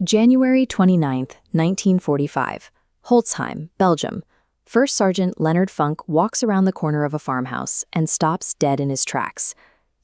January 29, 1945, Holzheim, Belgium. First Sergeant Leonard Funk walks around the corner of a farmhouse and stops dead in his tracks.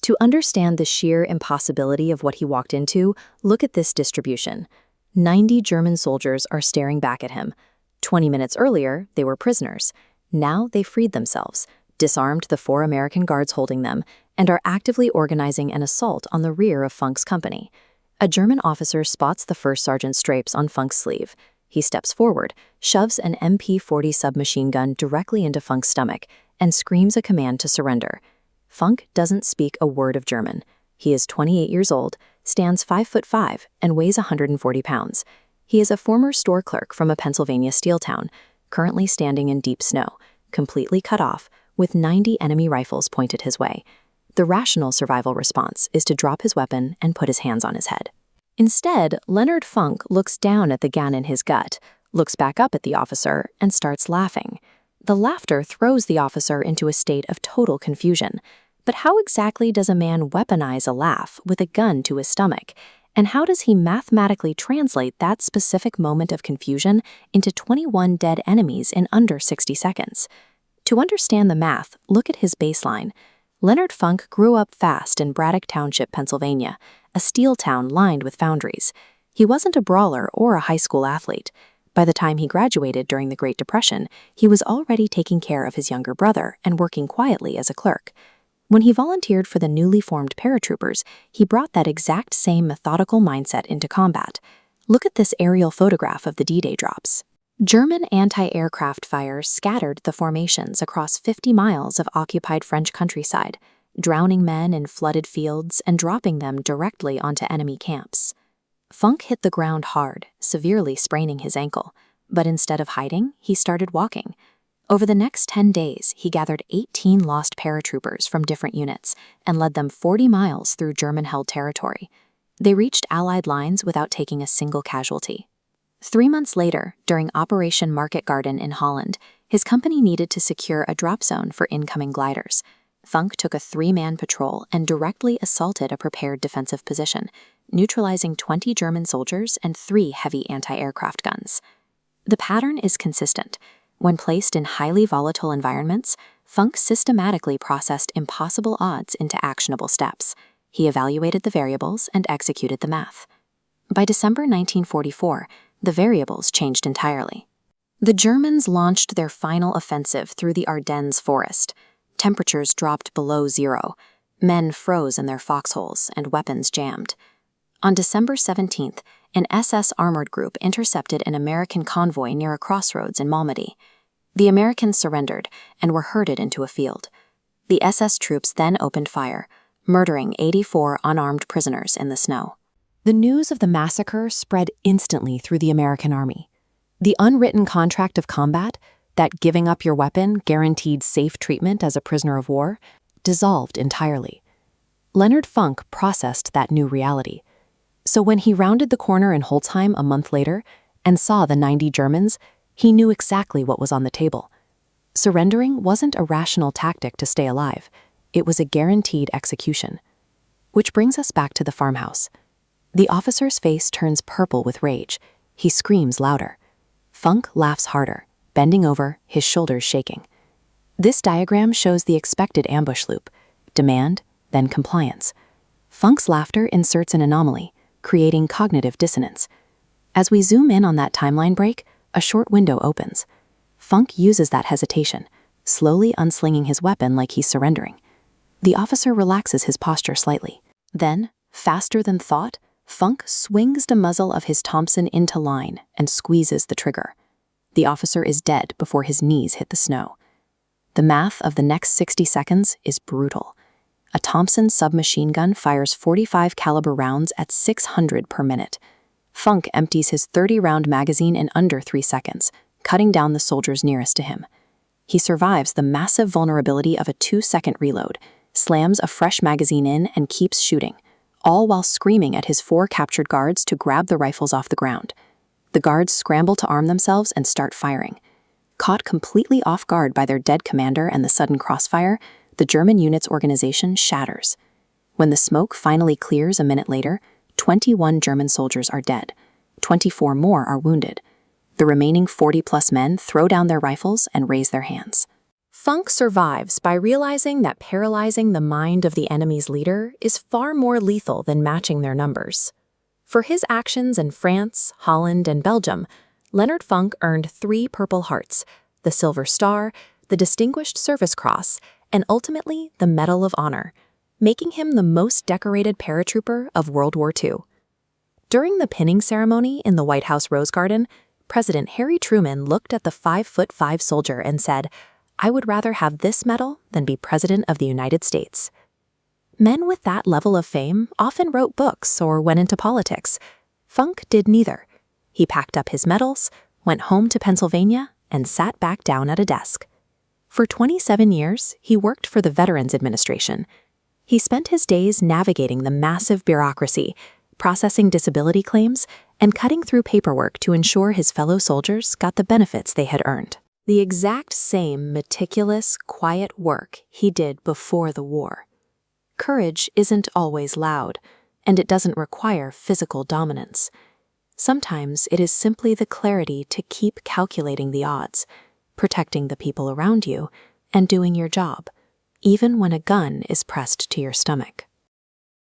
To understand the sheer impossibility of what he walked into, look at this distribution. 90 German soldiers are staring back at him. 20 minutes earlier, they were prisoners. Now they freed themselves, disarmed the 4 American guards holding them, and are actively organizing an assault on the rear of Funk's company. A German officer spots the first sergeant's stripes on Funk's sleeve. He steps forward, shoves an MP-40 submachine gun directly into Funk's stomach, and screams a command to surrender. Funk doesn't speak a word of German. He is 28 years old, stands 5'5", and weighs 140 pounds. He is a former store clerk from a Pennsylvania steel town, currently standing in deep snow, completely cut off, with 90 enemy rifles pointed his way. The rational survival response is to drop his weapon and put his hands on his head. Instead, Leonard Funk looks down at the gun in his gut, looks back up at the officer, and starts laughing. The laughter throws the officer into a state of total confusion. But how exactly does a man weaponize a laugh with a gun to his stomach? And how does he mathematically translate that specific moment of confusion into 21 dead enemies in under 60 seconds? To understand the math, look at his baseline. Leonard Funk grew up fast in Braddock Township, Pennsylvania, a steel town lined with foundries. He wasn't a brawler or a high school athlete. By the time he graduated during the Great Depression, he was already taking care of his younger brother and working quietly as a clerk. When he volunteered for the newly formed paratroopers, he brought that exact same methodical mindset into combat. Look at this aerial photograph of the D-Day drops. German anti-aircraft fire scattered the formations across 50 miles of occupied French countryside, drowning men in flooded fields and dropping them directly onto enemy camps. Funk hit the ground hard, severely spraining his ankle, but instead of hiding, he started walking. Over the next 10 days, he gathered 18 lost paratroopers from different units and led them 40 miles through German-held territory. They reached Allied lines without taking a single casualty. 3 months later, during Operation Market Garden in Holland, his company needed to secure a drop zone for incoming gliders. Funk took a 3-man patrol and directly assaulted a prepared defensive position, neutralizing 20 German soldiers and 3 heavy anti-aircraft guns. The pattern is consistent. When placed in highly volatile environments, Funk systematically processed impossible odds into actionable steps. He evaluated the variables and executed the math. By December 1944, the variables changed entirely. The Germans launched their final offensive through the Ardennes forest. Temperatures dropped below zero. Men froze in their foxholes and weapons jammed. On December 17th, an SS armored group intercepted an American convoy near a crossroads in Malmedy. The Americans surrendered and were herded into a field. The SS troops then opened fire, murdering 84 unarmed prisoners in the snow. The news of the massacre spread instantly through the American army. The unwritten contract of combat, that giving up your weapon guaranteed safe treatment as a prisoner of war, dissolved entirely. Leonard Funk processed that new reality. So when he rounded the corner in Holzheim a month later and saw the 90 Germans, he knew exactly what was on the table. Surrendering wasn't a rational tactic to stay alive. It was a guaranteed execution. Which brings us back to the farmhouse. The officer's face turns purple with rage. He screams louder. Funk laughs harder, bending over, his shoulders shaking. This diagram shows the expected ambush loop: demand, then compliance. Funk's laughter inserts an anomaly, creating cognitive dissonance. As we zoom in on that timeline break, a short window opens. Funk uses that hesitation, slowly unslinging his weapon like he's surrendering. The officer relaxes his posture slightly. Then, faster than thought, Funk swings the muzzle of his Thompson into line and squeezes the trigger. The officer is dead before his knees hit the snow. The math of the next 60 seconds is brutal. A Thompson submachine gun fires 45 caliber rounds at 600 per minute. Funk empties his 30-round magazine in under 3 seconds, cutting down the soldiers nearest to him. He survives the massive vulnerability of a 2-second reload, slams a fresh magazine in, and keeps shooting, all while screaming at his 4 captured guards to grab the rifles off the ground. The guards scramble to arm themselves and start firing. Caught completely off guard by their dead commander and the sudden crossfire, the German unit's organization shatters. When the smoke finally clears a minute later, 21 German soldiers are dead. 24 more are wounded. The remaining 40-plus men throw down their rifles and raise their hands. Funk survives by realizing that paralyzing the mind of the enemy's leader is far more lethal than matching their numbers. For his actions in France, Holland, and Belgium, Leonard Funk earned 3 Purple Hearts, the Silver Star, the Distinguished Service Cross, and ultimately the Medal of Honor, making him the most decorated paratrooper of World War II. During the pinning ceremony in the White House Rose Garden, President Harry Truman looked at the 5'5" soldier and said, "I would rather have this medal than be President of the United States." Men with that level of fame often wrote books or went into politics. Funk did neither. He packed up his medals, went home to Pennsylvania, and sat back down at a desk. For 27 years, he worked for the Veterans Administration. He spent his days navigating the massive bureaucracy, processing disability claims, and cutting through paperwork to ensure his fellow soldiers got the benefits they had earned. The exact same meticulous, quiet work he did before the war. Courage isn't always loud, and it doesn't require physical dominance. Sometimes it is simply the clarity to keep calculating the odds, protecting the people around you, and doing your job, even when a gun is pressed to your stomach.